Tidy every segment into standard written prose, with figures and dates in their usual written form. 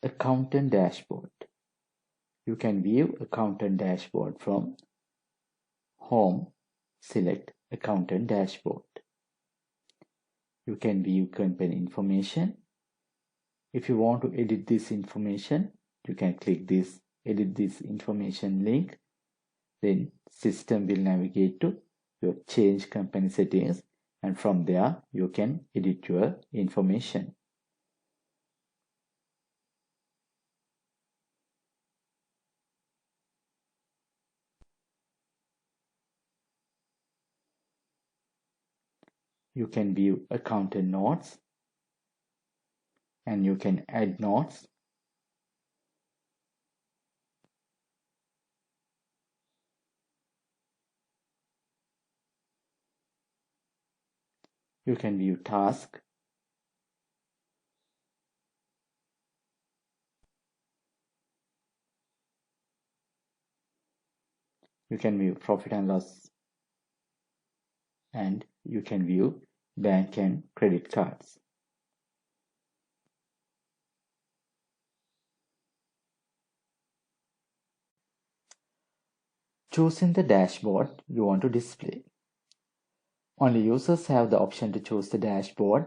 Accountant Dashboard. You can view Accountant Dashboard from Home, select Accountant Dashboard. You can view company information. If you want to edit this information, you can click this Edit this information link. Then system will navigate to your change company settings, and from there you can edit your information. You can view accountant notes, and you can add notes. You can view task. You can view profit and loss, and you can view bank and credit cards. Choosing the dashboard you want to display. Only users have the option to choose the dashboard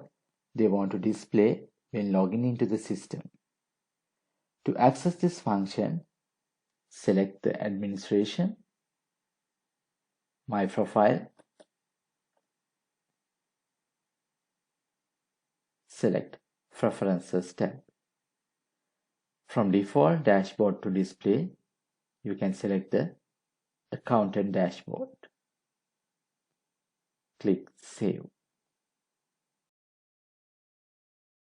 they want to display when logging into the system. To access this function, select the Administration, My Profile, select Preferences tab. From default dashboard to display, you can select the Accountant Dashboard. Click Save.